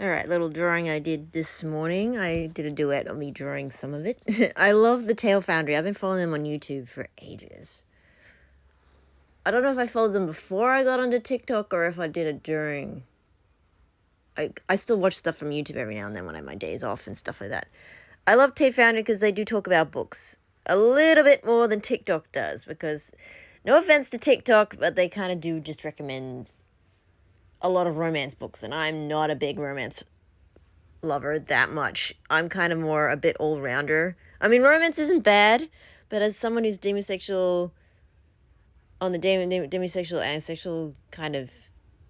Alright, little drawing I did this morning. I did a duet of me drawing some of it. I love the Tail Foundry. I've been following them on YouTube for ages. I don't know if I followed them before I got onto TikTok or if I did it during. I still watch stuff from YouTube every now and then when I have my days off and stuff like that. I love Tail Foundry because they do talk about books a little bit more than TikTok does, because no offense to TikTok, but they kind of do just recommend a lot of romance books, and I'm not a big romance lover that much. I'm kind of more a bit all-rounder. I mean, romance isn't bad, but as someone who's demisexual, on the demisexual and sexual kind of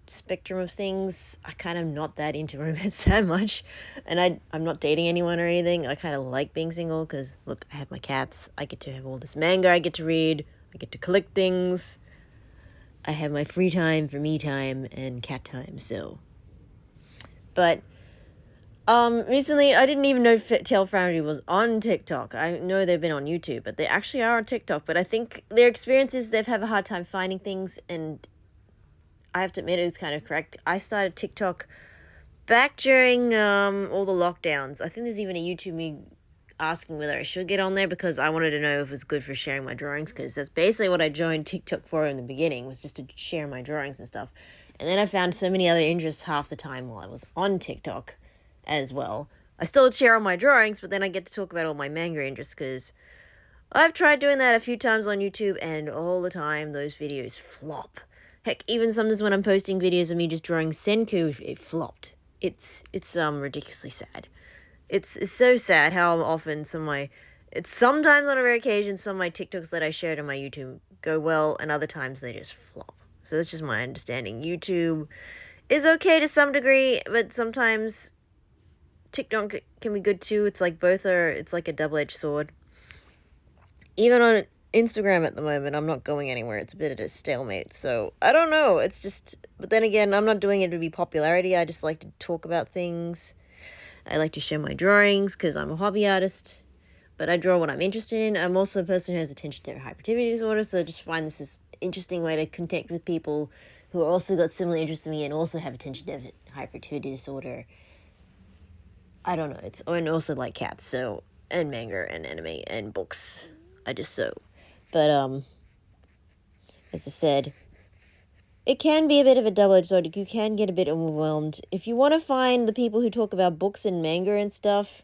spectrum of things, I kind of not that into romance that much. And I'm not dating anyone or anything. I kind of like being single because, look, I have my cats. I get to have all this manga I get to read. I get to collect things. I have my free time for me time and cat time, so. But recently, I didn't even know Tail Foundry was on TikTok. I know they've been on YouTube, but they actually are on TikTok. But I think their experience is they've had a hard time finding things, and I have to admit it was kind of correct. I started TikTok back during all the lockdowns. I think there's even a YouTube me asking whether I should get on there because I wanted to know if it was good for sharing my drawings, because that's basically what I joined TikTok for in the beginning, was just to share my drawings and stuff. And then I found so many other interests half the time while I was on TikTok as well. I still share all my drawings, but then I get to talk about all my manga interests, because I've tried doing that a few times on YouTube, and all the time those videos flop. Heck, even sometimes when I'm posting videos of me just drawing Senku, it flopped. It's ridiculously sad. It's so sad how often it's sometimes on a rare occasion some of my TikToks that I shared on my YouTube go well, and other times they just flop. So that's just my understanding. YouTube is okay to some degree, but sometimes TikTok can be good too. It's like it's like a double-edged sword. Even on Instagram at the moment, I'm not going anywhere. It's a bit of a stalemate. So I don't know. It's just, but then again, I'm not doing it to be popularity. I just like to talk about things. I like to share my drawings because I'm a hobby artist, but I draw what I'm interested in. I'm also a person who has attention deficit hyperactivity disorder, so I just find this is an interesting way to connect with people who also got similar interests to me and also have attention deficit hyperactivity disorder. I don't know. And also like cats, so, and manga and anime and books. But as I said, it can be a bit of a double-edged sword. You can get a bit overwhelmed. If you want to find the people who talk about books and manga and stuff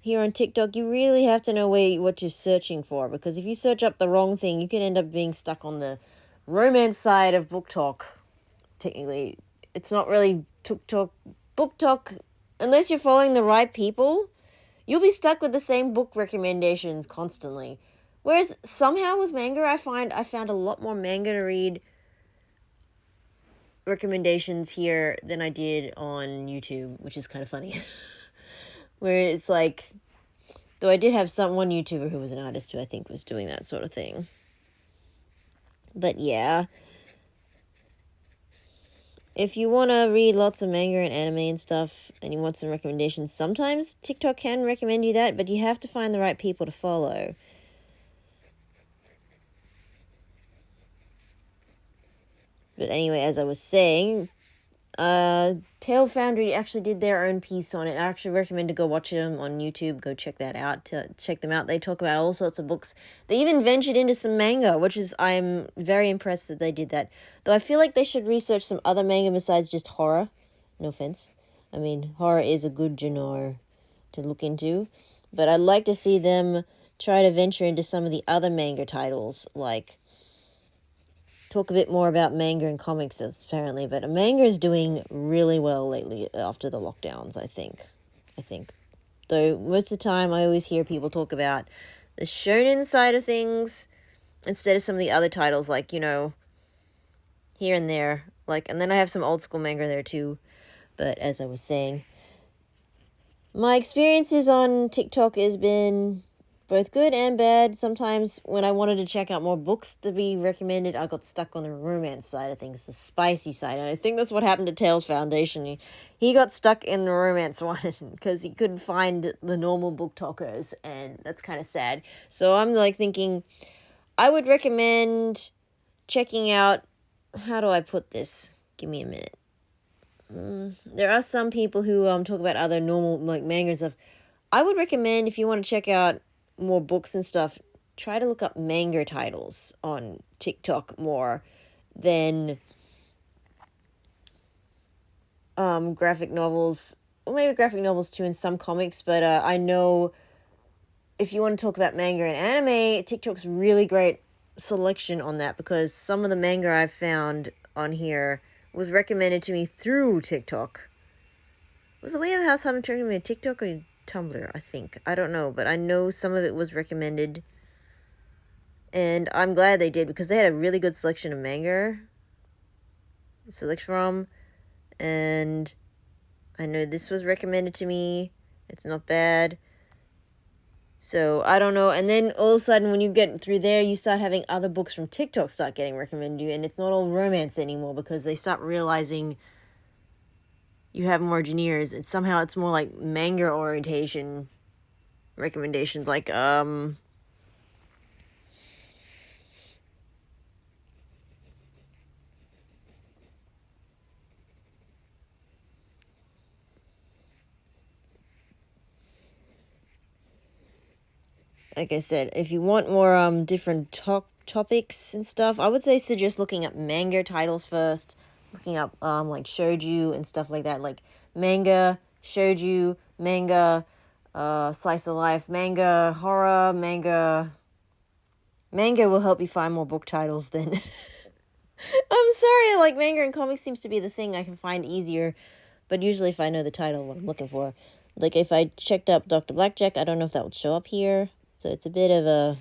here on TikTok, you really have to know what you're searching for, because if you search up the wrong thing, you can end up being stuck on the romance side of book talk. Technically, it's not really book talk, unless you're following the right people. You'll be stuck with the same book recommendations constantly. Whereas somehow with manga, I found a lot more manga to read recommendations here than I did on YouTube, which is kind of funny. Where it's like, though I did have one YouTuber who was an artist who I think was doing that sort of thing. But yeah, if you want to read lots of manga and anime and stuff, and you want some recommendations, sometimes TikTok can recommend you that, but you have to find the right people to follow. But anyway, as I was saying, Tail Foundry actually did their own piece on it. I actually recommend to go watch them on YouTube. Go check that out. Check them out. They talk about all sorts of books. They even ventured into some manga, I'm very impressed that they did that. Though I feel like they should research some other manga besides just horror. No offense. I mean, horror is a good genre to look into. But I'd like to see them try to venture into some of the other manga titles, like talk a bit more about manga and comics, apparently, but manga is doing really well lately after the lockdowns, I think. Though most of the time I always hear people talk about the shonen side of things instead of some of the other titles, like, here and there. And then I have some old school manga there too. But as I was saying, my experiences on TikTok has been both good and bad. Sometimes when I wanted to check out more books to be recommended, I got stuck on the romance side of things, the spicy side. And I think that's what happened to Tails Foundation. He got stuck in the romance one because he couldn't find the normal book talkers, and that's kind of sad. So I'm thinking, I would recommend checking out, how do I put this? Give me a minute. there are some people who talk about other normal like manga and stuff. I would recommend if you want to check out more books and stuff, try to look up manga titles on TikTok more than graphic novels. Well, maybe graphic novels too in some comics, but I know if you want to talk about manga and anime, TikTok's really great selection on that because some of the manga I've found on here was recommended to me through TikTok. Was the Way of House Humming turned me a TikTok or Tumblr? I think. I don't know, but I know some of it was recommended. And I'm glad they did because they had a really good selection of manga to select from. And I know this was recommended to me. It's not bad. So, I don't know. And then all of a sudden, when you get through there, you start having other books from TikTok start getting recommended to you. And it's not all romance anymore because they start realizing you have more genres. And somehow it's more like manga orientation recommendations. Like, like I said, if you want more different topics and stuff, I would say suggest looking up manga titles first, looking up like shoujo and stuff like that, like manga, shoujo, manga, slice of life, manga, horror, manga. Manga will help you find more book titles than. I'm sorry, like manga and comics seems to be the thing I can find easier, but usually if I know the title, what I'm looking for. Like if I checked up Dr. Blackjack, I don't know if that would show up here. So it's a bit of a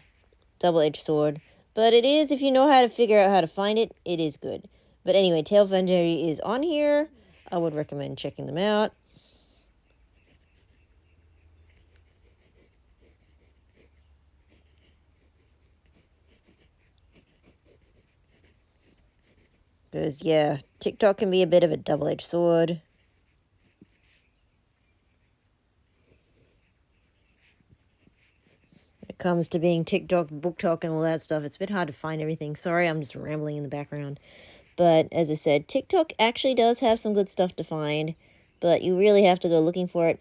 double-edged sword. But it is, if you know how to figure out how to find it, it is good. But anyway, Tale Foundry is on here. I would recommend checking them out. Because, yeah, TikTok can be a bit of a double-edged sword. When it comes to being TikTok, book talk, and all that stuff, it's a bit hard to find everything. Sorry, I'm just rambling in the background. But as I said, TikTok actually does have some good stuff to find, but you really have to go looking for it.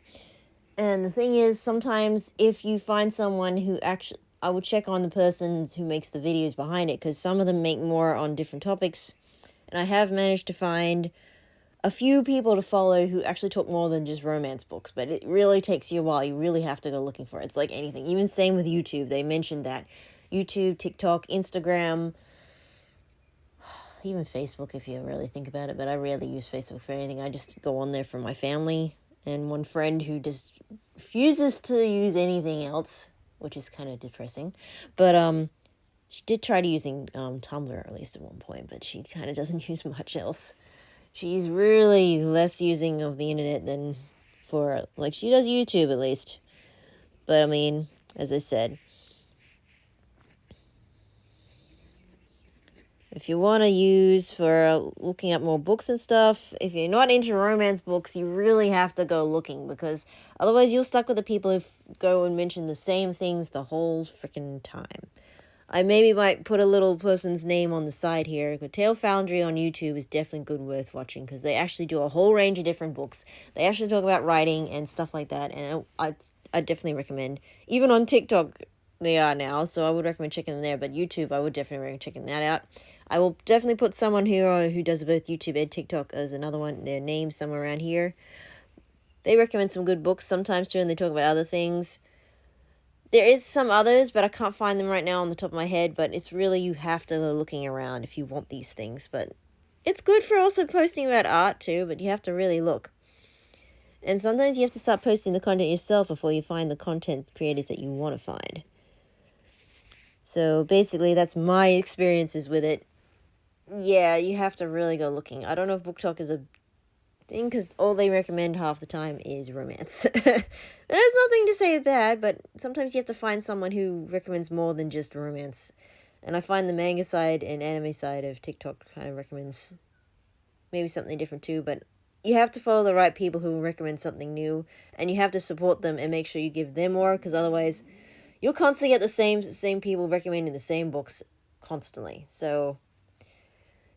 And the thing is, sometimes if you find someone who actually, I would check on the person who makes the videos behind it, because some of them make more on different topics. And I have managed to find a few people to follow who actually talk more than just romance books, but it really takes you a while. You really have to go looking for it. It's like anything. Even same with YouTube. They mentioned that. YouTube, TikTok, Instagram, even Facebook if you really think about it, but I rarely use Facebook for anything. I just go on there for my family and one friend who just refuses to use anything else, which is kind of depressing. But she did try to using Tumblr at least at one point, but she kind of doesn't use much else. She's really less using of the internet than for, like, she does YouTube at least. But I mean, as I said, if you want to use for looking up more books and stuff, if you're not into romance books, you really have to go looking because otherwise you'll stuck with the people who go and mention the same things the whole freaking time. I maybe might put a little person's name on the side here. But Tale Foundry on YouTube is definitely good worth watching because they actually do a whole range of different books. They actually talk about writing and stuff like that, and I definitely recommend. Even on TikTok, they are now, so I would recommend checking them there. But YouTube, I would definitely recommend checking that out. I will definitely put someone who does both YouTube and TikTok as another one. Their name somewhere around here. They recommend some good books sometimes too, and they talk about other things. There is some others, but I can't find them right now on the top of my head. But it's really, you have to go looking around if you want these things. But it's good for also posting about art too, but you have to really look. And sometimes you have to start posting the content yourself before you find the content creators that you want to find. So basically, that's my experiences with it. Yeah, you have to really go looking. I don't know if Book Talk is a thing because all they recommend half the time is romance. And there's nothing to say bad, but sometimes you have to find someone who recommends more than just romance. And I find the manga side and anime side of TikTok kind of recommends maybe something different too, but you have to follow the right people who recommend something new, and you have to support them and make sure you give them more, because otherwise you'll constantly get the same people recommending the same books constantly. So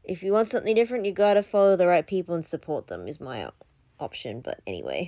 If you want something different, you gotta follow the right people and support them, is my option. But anyway.